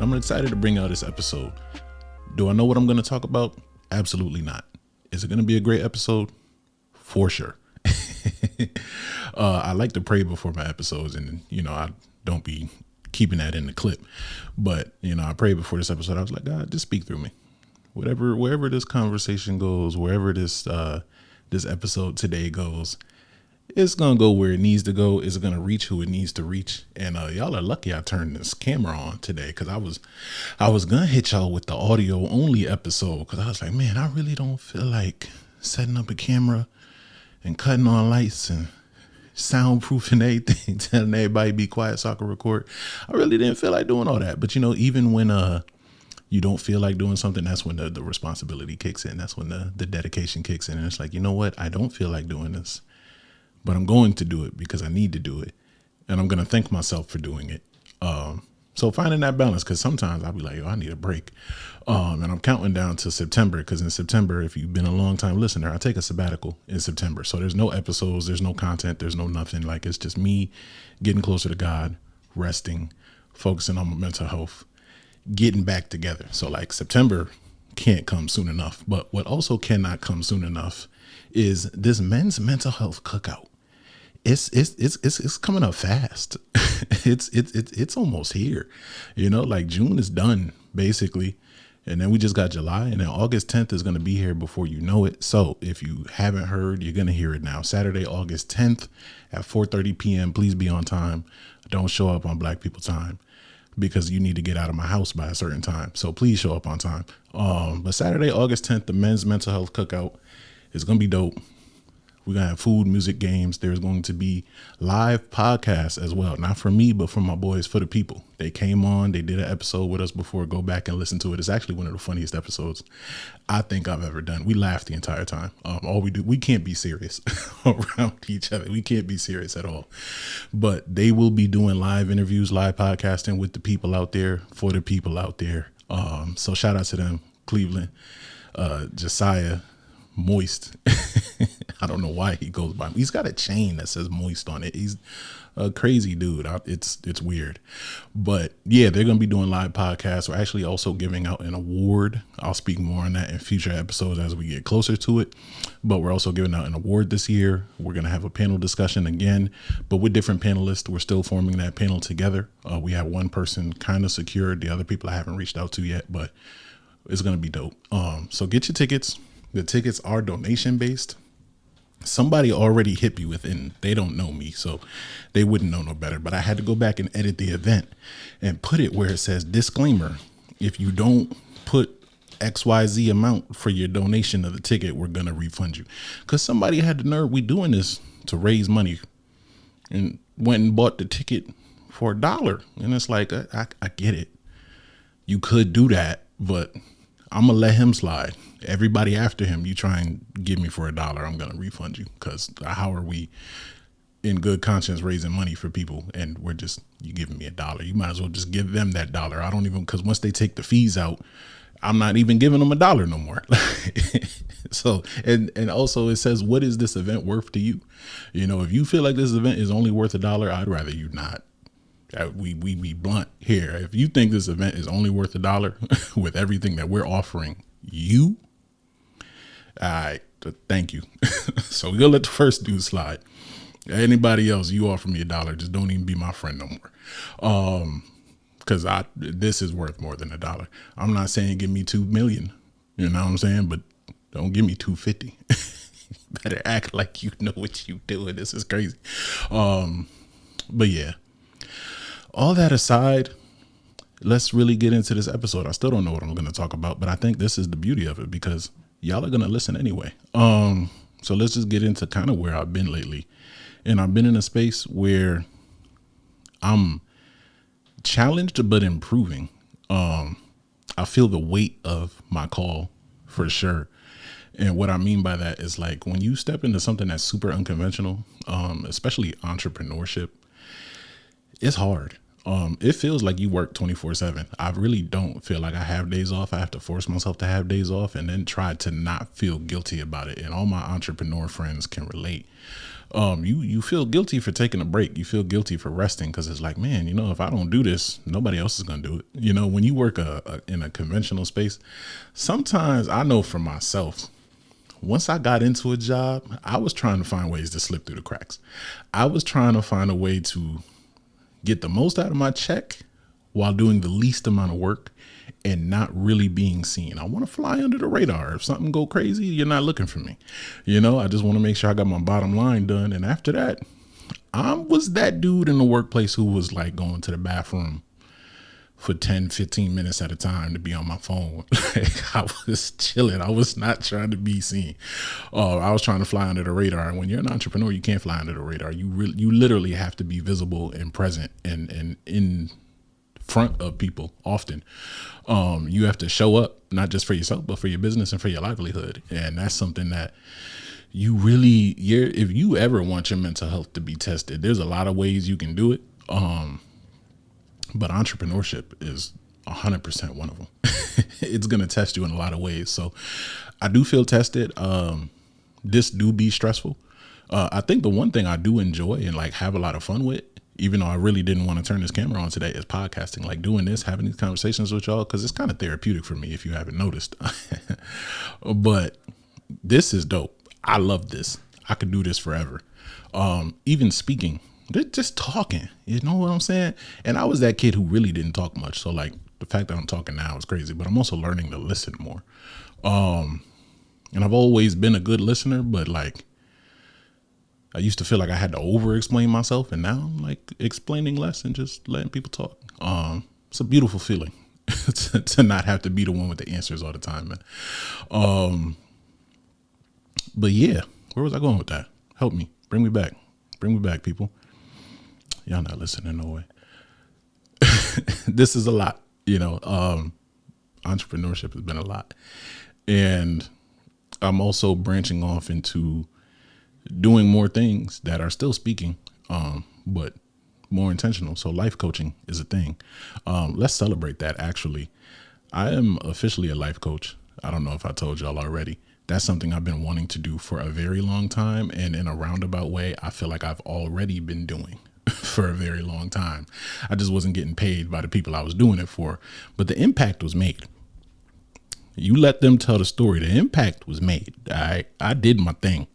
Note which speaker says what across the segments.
Speaker 1: I'm excited to bring out this episode. Do I know what I'm going to talk about? Absolutely not. Is it going to be a great episode? For sure. I like to pray before my episodes, and I don't be keeping that in the clip, but I prayed before this episode. I was like, God, just speak through me. Wherever this conversation goes, wherever this episode today goes, it's gonna go where it needs to go. It's gonna reach who it needs to reach. And y'all are lucky I turned this camera on today, because I was gonna hit y'all with the audio only episode, because I was like, man, I really don't feel like setting up a camera and cutting on lights and soundproofing everything, telling everybody be quiet so I can record. I really didn't feel like doing all that. But even when you don't feel like doing something, that's when the responsibility kicks in. That's when the dedication kicks in. And it's like, you know what? I don't feel like doing this, but I'm going to do it because I need to do it. And I'm going to thank myself for doing it. So finding that balance, because sometimes I'll be like, I need a break. And I'm counting down to September, because in September, if you've been a long time listener, I take a sabbatical in September. So there's no episodes, there's no content, there's no nothing. Like, it's just me getting closer to God, resting, focusing on my mental health, getting back together. So like September can't come soon enough. But what also cannot come soon enough is this men's mental health cookout. It's coming up fast. it's almost here. Like June is done basically. And then we just got July, and then August 10th is going to be here before you know it. So if you haven't heard, you're going to hear it now. Saturday, August 10th at 4:30 p.m. Please be on time. Don't show up on Black people time, because you need to get out of my house by a certain time. So please show up on time. But Saturday, August 10th, the men's mental health cookout is going to be dope. We're going to have food, music, games. There's going to be live podcasts as well. Not for me, but for my boys, for the people. They came on. They did an episode with us before. Go back and listen to it. It's actually one of the funniest episodes I think I've ever done. We laughed the entire time. All we do, we can't be serious around each other. We can't be serious at all. But they will be doing live interviews, live podcasting with the people out there, for the people out there. So shout out to them. Cleveland, Josiah, Moist. I don't know why he goes by. He's got a chain that says Moist on it. He's a crazy dude. It's weird. But yeah, they're going to be doing live podcasts. We're actually also giving out an award. I'll speak more on that in future episodes as we get closer to it. But we're also giving out an award this year. We're going to have a panel discussion again, but with different panelists. We're still forming that panel together. We have one person kind of secured. The other people I haven't reached out to yet, but it's going to be dope. So get your tickets. The tickets are donation based. Somebody already hit me with it, and they don't know me, so they wouldn't know no better. But I had to go back and edit the event and put it where it says disclaimer. If you don't put XYZ amount for your donation of the ticket, we're going to refund you. Because somebody had the nerve. We doing this to raise money, and went and bought the ticket for $1. And it's like, I get it. You could do that, but I'm going to let him slide. Everybody after him, you try and give me for $1, I'm going to refund you. Because how are we in good conscience raising money for people, and you giving me $1? You might as well just give them that $1. I don't even, because once they take the fees out, I'm not even giving them $1 no more. So, and also it says, what is this event worth to you? If you feel like this event is only worth $1, I'd rather you not. We be blunt here. If you think this event is only worth $1 with everything that we're offering you, all right, thank you. So we're gonna let the first dude slide. Anybody else, you offer me $1, just don't even be my friend no more. Because this is worth more than $1. I'm not saying give me 2 million, you know what I'm saying, but don't give me 250. Better act like you know what you doing. This is crazy. But yeah. All that aside, let's really get into this episode. I still don't know what I'm going to talk about, but I think this is the beauty of it, because y'all are going to listen anyway. So let's just get into kind of where I've been lately. And I've been in a space where I'm challenged but improving. I feel the weight of my call for sure. And what I mean by that is, like, when you step into something that's super unconventional, especially entrepreneurship, it's hard. It feels like you work 24/7. I really don't feel like I have days off. I have to force myself to have days off, and then try to not feel guilty about it. And all my entrepreneur friends can relate. You feel guilty for taking a break. You feel guilty for resting because it's like, man, if I don't do this, nobody else is going to do it. When you work in a conventional space, sometimes I know for myself, once I got into a job, I was trying to find ways to slip through the cracks. I was trying to find a way to get the most out of my check while doing the least amount of work and not really being seen. I want to fly under the radar. If something go crazy, you're not looking for me. I just want to make sure I got my bottom line done. And after that, I was that dude in the workplace who was like going to the bathroom for 10, 15 minutes at a time to be on my phone. Like, I was chilling. I was not trying to be seen. I was trying to fly under the radar. And when you're an entrepreneur, you can't fly under the radar. You literally have to be visible and present and in front of people often. You have to show up, not just for yourself, but for your business and for your livelihood. And that's something that if you ever want your mental health to be tested, there's a lot of ways you can do it. But entrepreneurship is 100% one of them. It's going to test you in a lot of ways. So I do feel tested. This do be stressful. I think the one thing I do enjoy and like have a lot of fun with, even though I really didn't want to turn this camera on today, is podcasting, like doing this, having these conversations with y'all, because it's kind of therapeutic for me if you haven't noticed. But this is dope. I love this. I could do this forever. Even speaking, just talking, you know what I'm saying? And I was that kid who really didn't talk much. So like the fact that I'm talking now is crazy, but I'm also learning to listen more. And I've always been a good listener, but like I used to feel like I had to over explain myself, and now I'm like explaining less and just letting people talk. It's a beautiful feeling to not have to be the one with the answers all the time, man. But yeah, where was I going with that? Help me, bring me back, people. Y'all not listening, no way. This is a lot, entrepreneurship has been a lot. And I'm also branching off into doing more things that are still speaking, but more intentional. So life coaching is a thing. Let's celebrate that. Actually, I am officially a life coach. I don't know if I told y'all already. That's something I've been wanting to do for a very long time. And in a roundabout way, I feel like I've already been doing for a very long time. I just wasn't getting paid by the people I was doing it for, but the impact was made. You let them tell the story. The impact was made. I did my thing.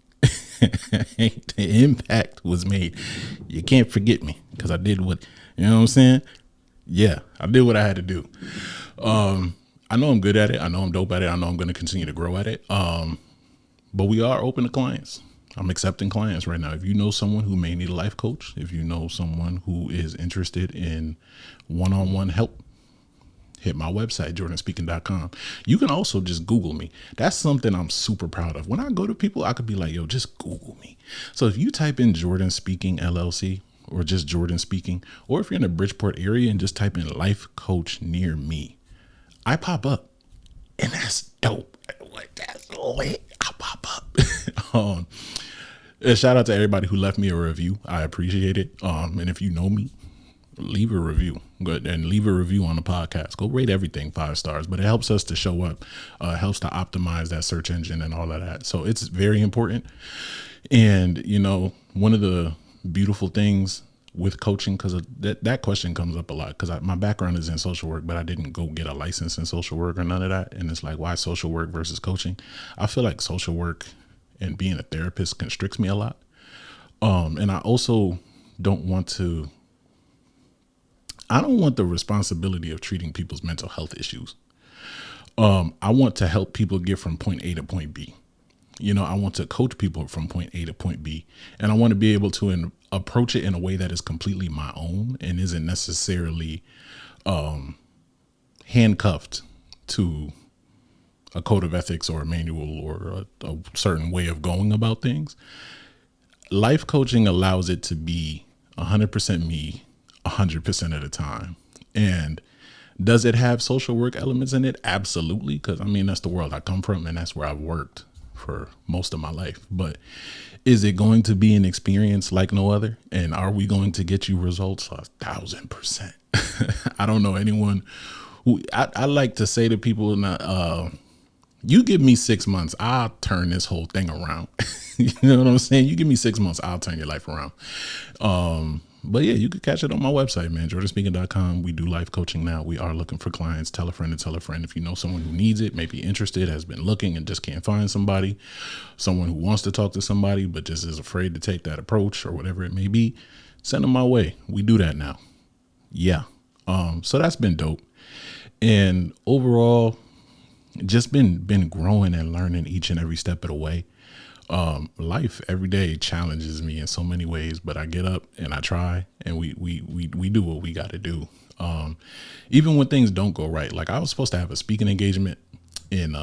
Speaker 1: The impact was made. You can't forget me because I did what, you know what I'm saying? Yeah, I did what I had to do. I know I'm good at it. I know I'm dope at it. I know I'm going to continue to grow at it. But we are open to clients. I'm accepting clients right now. If you know someone who may need a life coach, if you know someone who is interested in one-on-one help, hit my website, jordanspeaking.com. You can also just Google me. That's something I'm super proud of. When I go to people, I could be like, yo, just Google me. So if you type in Jordan Speaking LLC or just Jordan Speaking, or if you're in the Bridgeport area and just type in life coach near me, I pop up, and that's dope. Like, that's lit. I pop up. A shout out to everybody who left me a review. I appreciate it. And if you know me, leave a review. Good, and leave a review on the podcast. Go rate everything 5 stars, but it helps us to show up. Helps to optimize that search engine and all of that. So it's very important. And one of the beautiful things with coaching, because that question comes up a lot, because my background is in social work, but I didn't go get a license in social work or none of that. And it's like, why social work versus coaching? I feel like social work and being a therapist constricts me a lot. And I also don't want the responsibility of treating people's mental health issues. I want to help people get from point A to point B. I want to coach people from point A to point B, and I want to be able to approach it in a way that is completely my own and isn't necessarily handcuffed to a code of ethics or a manual or a certain way of going about things. Life coaching allows it to be 100% me 100% of the time. And does it have social work elements in it? Absolutely. Because that's the world I come from, and that's where I've worked for most of my life. But is it going to be an experience like no other? And are we going to get you results? 1,000%. I don't know anyone who I like to say to people, You give me 6 months, I'll turn this whole thing around. You know what I'm saying? You give me 6 months, I'll turn your life around. But yeah, you can catch it on my website, man, jordanspeaking.com. We do life coaching now. We are looking for clients. Tell a friend to tell a friend. If you know someone who needs it, maybe interested, has been looking and just can't find somebody, someone who wants to talk to somebody but just is afraid to take that approach or whatever it may be, send them my way. We do that now. Yeah. So that's been dope. And overall, just been growing and learning each and every step of the way. Life every day challenges me in so many ways, but I get up and I try, and we do what we got to do. Even when things don't go right, like I was supposed to have a speaking engagement in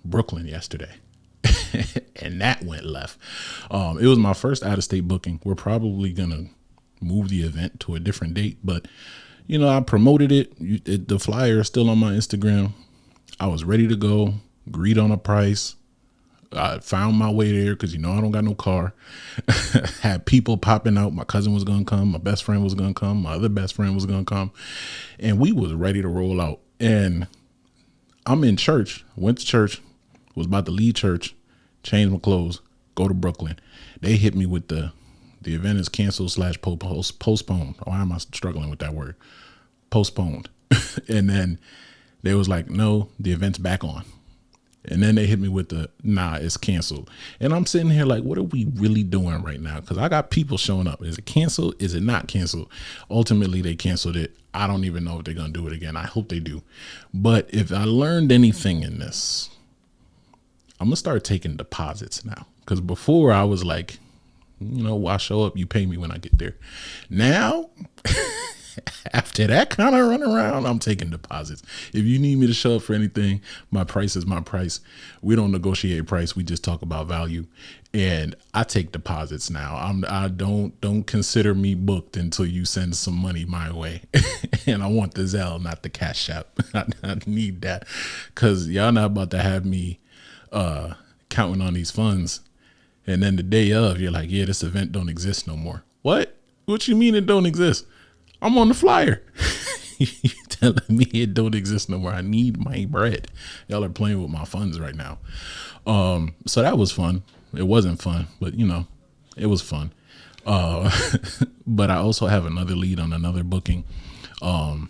Speaker 1: Brooklyn yesterday, and that went left. It was my first out of state booking. We're probably gonna move the event to a different date, but I promoted it. The flyer is still on my Instagram. I was ready to go, agreed on a price. I found my way there because, I don't got no car. Had people popping out. My cousin was going to come. My best friend was going to come. My other best friend was going to come. And we was ready to roll out. And I'm in church, went to church, was about to leave church, change my clothes, go to Brooklyn. They hit me with the event is canceled / postponed. Why am I struggling with that word? Postponed. And then they was like, no, the event's back on. And then they hit me with nah, it's canceled. And I'm sitting here like, what are we really doing right now? Because I got people showing up. Is it canceled? Is it not canceled? Ultimately, they canceled it. I don't even know if they're going to do it again. I hope they do. But if I learned anything in this, I'm going to start taking deposits now. Because before I was like, I show up, you pay me when I get there. Now, after that kind of run around, I'm taking deposits. If you need me to show up for anything, my price is my price. We don't negotiate price. We just talk about value. And I take deposits now. I don't consider me booked until you send some money my way. And I want the Zelle, not the Cash App. I need that because y'all not about to have me counting on these funds. And then the day of, you're like, yeah, this event don't exist no more. What? What you mean it don't exist? I'm on the flyer. You telling me it don't exist no more. I need my bread. Y'all are playing with my funds right now. So that was fun. It wasn't fun, but it was fun. But I also have another lead on another booking. Another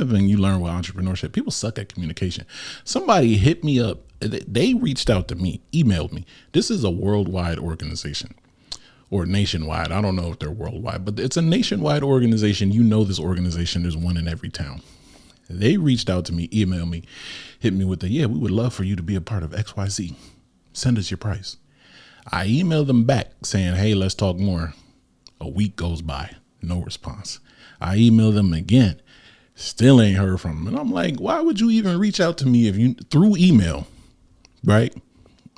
Speaker 1: thing you learn with entrepreneurship, people suck at communication. Somebody hit me up. They reached out to me, emailed me. This is a worldwide organization or nationwide. I don't know if they're worldwide, but it's a nationwide organization. This organization, there's one in every town. They reached out to me, emailed me, hit me with we would love for you to be a part of XYZ. Send us your price. I emailed them back saying, hey, let's talk more. A week goes by, no response. I emailed them again, still ain't heard from them. And I'm like, why would you even reach out to me through email, right?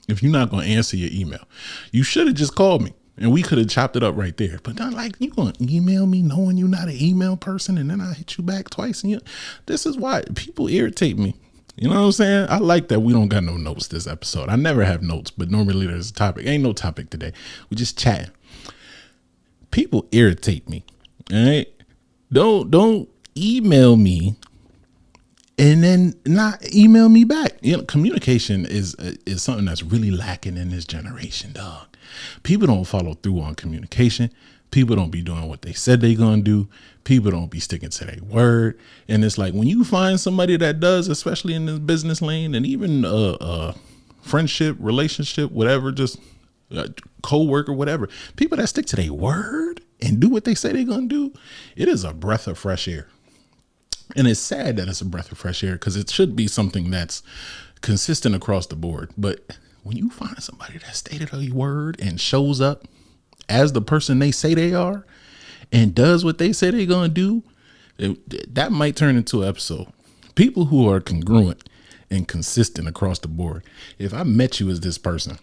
Speaker 1: If you're not going to answer your email, you should have just called me and we could have chopped it up right there. But not like you going to email me knowing you're not an email person and then I hit you back twice. And this is why people irritate me. You know what I'm saying? I like that we don't got no notes this episode. I never have notes, but normally there's a topic. Ain't no topic today. We just chatting. People irritate me. All right. Don't email me and then not email me back. Communication is something that's really lacking in this generation, dog. People don't follow through on communication. People don't be doing what they said they gonna do. People don't be sticking to their word. And it's like when you find somebody that does, especially in this business lane and even friendship, relationship, whatever, just co-worker, whatever, people that stick to their word and do what they say they're gonna do, it is a breath of fresh air. And it's sad that it's a breath of fresh air because it should be something that's consistent across the board. But when you find somebody that stated a word and shows up as the person they say they are and does what they say they're going to do, that might turn into an episode. People who are congruent and consistent across the board. If I met you as this person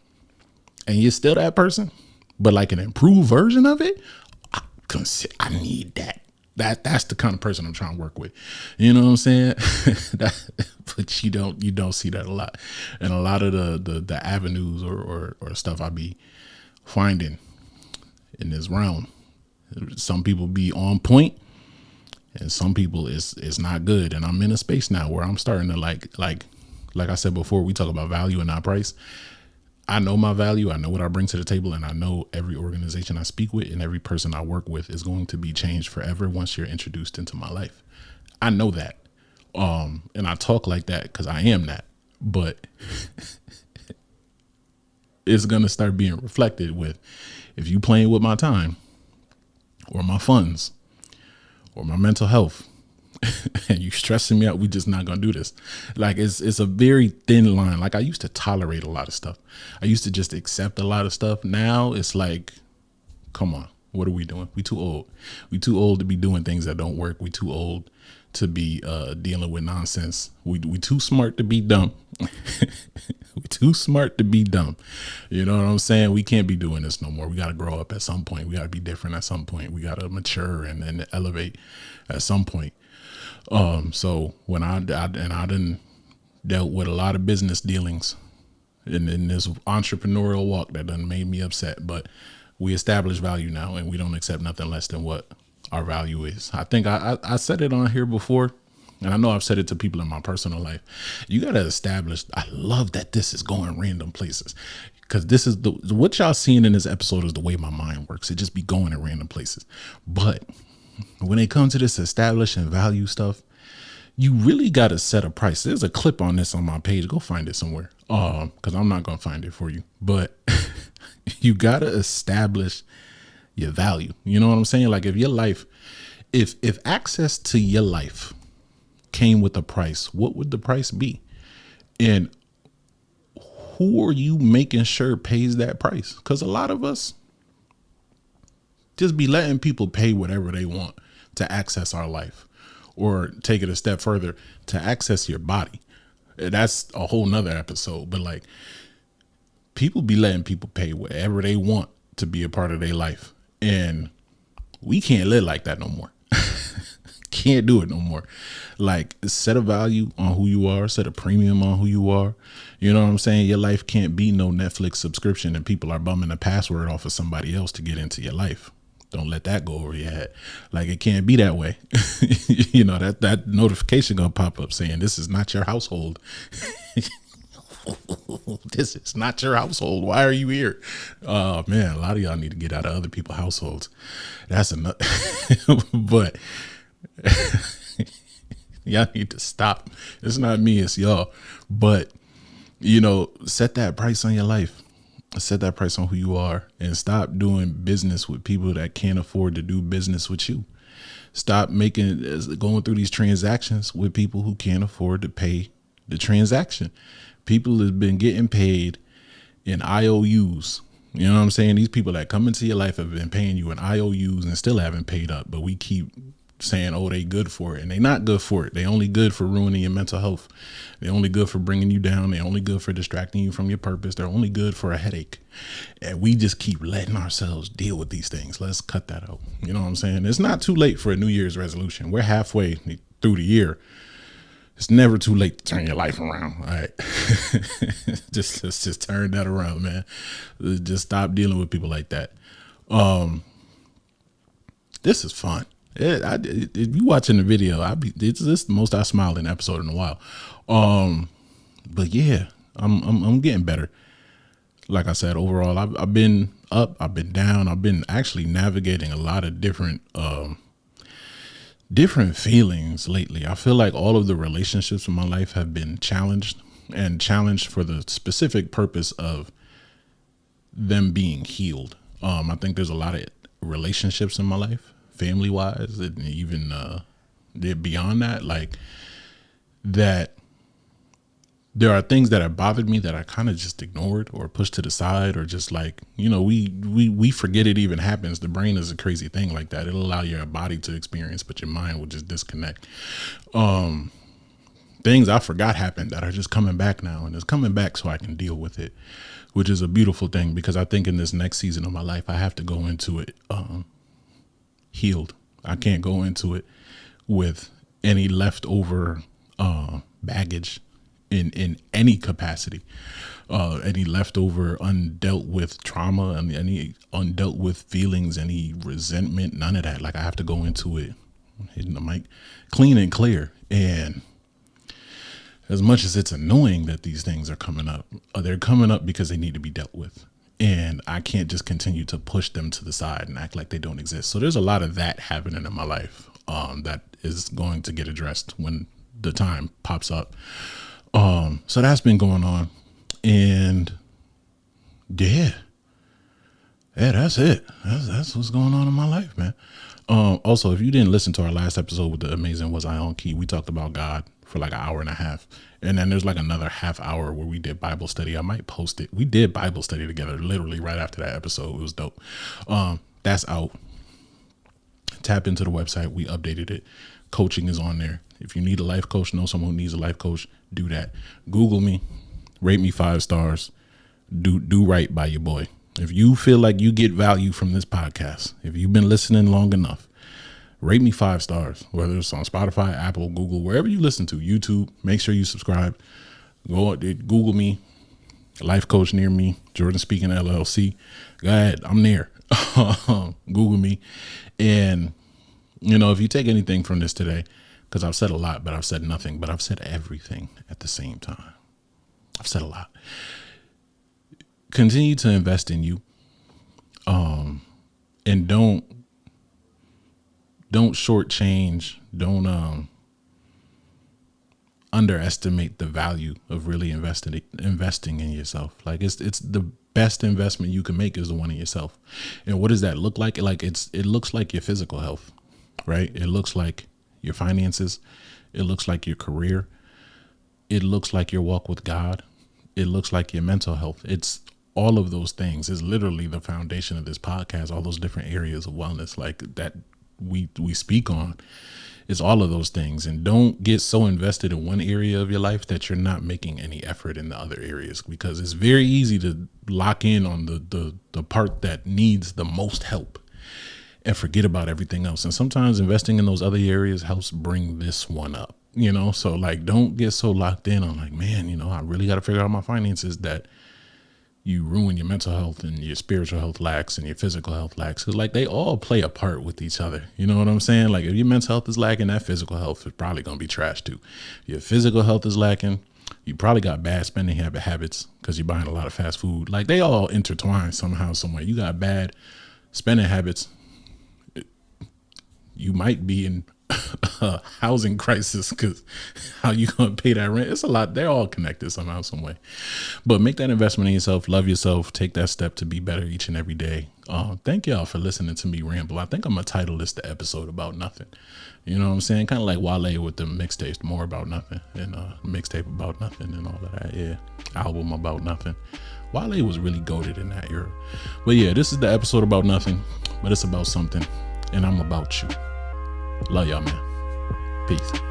Speaker 1: and you're still that person, but like an improved version of it, I need that. That's the kind of person I'm trying to work with. You know what I'm saying? But you don't see that a lot. And a lot of the avenues or stuff I be finding in this realm, some people be on point and some people it's not good. And I'm in a space now where I'm starting to like like I said before, we talk about value and not price. I know my value. I know what I bring to the table, and I know every organization I speak with and every person I work with is going to be changed forever once you're introduced into my life. I know that. And I talk like that because I am that, but it's going to start being reflected with, if you playing with my time or my funds or my mental health and you stressing me out, we just not going to do this. Like it's a very thin line. Like I used to tolerate a lot of stuff. I used to just accept a lot of stuff. Now it's like, come on, what are we doing? We too old. We too old to be doing things that don't work. We too old to be dealing with nonsense. We too smart to be dumb. We too smart to be dumb. You know what I'm saying? We can't be doing this no more. We got to grow up at some point. We got to be different at some point. We got to mature and elevate at some point. So when I done dealt with a lot of business dealings in this entrepreneurial walk that done made me upset, but we establish value now and we don't accept nothing less than what our value is. I think I said it on here before, and I know I've said it to people in my personal life. You got to establish, I love that this is going random places, because this is what y'all seeing in this episode is the way my mind works. It just be going in random places. But when it comes to this establish and value stuff, you really got to set a price. There's a clip on this on my page. Go find it somewhere. Because I'm not going to find it for you. But you got to establish your value. You know what I'm saying? Like if your life, if access to your life came with a price, what would the price be? And who are you making sure pays that price? Because a lot of us just be letting people pay whatever they want to access our life, or take it a step further, to access your body. That's a whole nother episode. But like, people be letting people pay whatever they want to be a part of their life. And we can't live like that no more. Can't do it no more. Like, set a value on who you are, set a premium on who you are. You know what I'm saying? Your life can't be no Netflix subscription and people are bumming the password off of somebody else to get into your life. Don't let that go over your head. Like, it can't be that way. You know, that notification gonna pop up saying this is not your household. This is not your household. Why are you here? Oh man, a lot of y'all need to get out of other people's households. That's enough. But y'all need to stop. It's not me, it's y'all. But you know, set that price on your life. Set that price on who you are, and stop doing business with people that can't afford to do business with you. Stop going through these transactions with people who can't afford to pay the transaction. People have been getting paid in IOUs. You know what I'm saying? These people that come into your life have been paying you in IOUs and still haven't paid up, but we keep saying, oh, they good for it. And they not good for it. They only good for ruining your mental health. They only good for bringing you down. They only good for distracting you from your purpose. They're only good for a headache. And we just keep letting ourselves deal with these things. Let's cut that out. You know what I'm saying? It's not too late for a New Year's resolution. We're halfway through the year. It's never too late to turn your life around. All right. Let's just turn that around, man. Just stop dealing with people like that. This is fun. If you watching the video, this is the most I smiled in an episode in a while. But yeah, I'm getting better. Like I said, overall, I've been up, I've been down, I've been actually navigating a lot of different feelings lately. I feel like all of the relationships in my life have been challenged for the specific purpose of them being healed. I think there's a lot of relationships in my life, family wise, and even beyond that, like that there are things that have bothered me that I kind of just ignored or pushed to the side, or just like, you know, we forget it even happens. The brain is a crazy thing like that. It'll allow your body to experience, but your mind will just disconnect. Things I forgot happened that are just coming back now, and it's coming back so I can deal with it, which is a beautiful thing, because I think in this next season of my life, I have to go into it healed. I can't go into it with any leftover baggage in any capacity, any leftover undealt with trauma, and any undealt with feelings, any resentment, none of that. Like, I have to go into it, hitting the mic, clean and clear. And as much as it's annoying that these things are coming up, they're coming up because they need to be dealt with. And I can't just continue to push them to the side and act like they don't exist. So there's a lot of that happening in my life that is going to get addressed when the time pops up. So that's been going on. And yeah, that's it. That's what's going on in my life, man. Also, if you didn't listen to our last episode with the amazing Was I On Key, we talked about God for like an hour and a half. And then there's like another half hour where we did Bible study. I might post it. We did Bible study together literally right after that episode. It was dope. That's out. Tap into the website. We updated it. Coaching is on there. If you need a life coach, know someone who needs a life coach, do that. Google me, rate me 5 stars. Do right by your boy. If you feel like you get value from this podcast, if you've been listening long enough, rate me 5 stars, whether it's on Spotify, Apple, Google, wherever you listen to, YouTube. Make sure you subscribe. Go Google me, life coach near me, Jordan Speaking LLC. Go ahead, I'm there. Google me. And, you know, if you take anything from this today, because I've said a lot, but I've said nothing, but I've said everything at the same time. I've said a lot. Continue to invest in you. And don't shortchange. Don't underestimate the value of really investing in yourself. Like it's the best investment you can make is the one in yourself. And what does that look like? Like it looks like your physical health, right? It looks like your finances. It looks like your career. It looks like your walk with God. It looks like your mental health. It's all of those things. Is literally the foundation of this podcast. All those different areas of wellness, like that we speak on. It's all of those things. And don't get so invested in one area of your life that you're not making any effort in the other areas, because it's very easy to lock in on the part that needs the most help and forget about everything else. And sometimes investing in those other areas helps bring this one up, you know? So like, don't get so locked in on like, man, you know, I really got to figure out my finances, that you ruin your mental health and your spiritual health lacks and your physical health lacks. Cause like they all play a part with each other. You know what I'm saying? Like if your mental health is lacking, that physical health is probably going to be trash too. If your physical health is lacking, you probably got bad spending habits because you're buying a lot of fast food. Like they all intertwine somehow, somewhere. You got bad spending habits. You might be in a housing crisis because how you gonna pay that rent? It's a lot. They're all connected somehow, some way. But make that investment in yourself. Love yourself. Take that step to be better each and every day. Thank y'all for listening to me ramble. I think I'm gonna title this the episode about nothing. You know what I'm saying? Kind of like Wale with the mixtapes, more about nothing, and mixtape about nothing and all of that. Yeah, album about nothing. Wale was really goated in that era. But yeah, this is the episode about nothing, but it's about something, and I'm about you. Love y'all, man. Peace.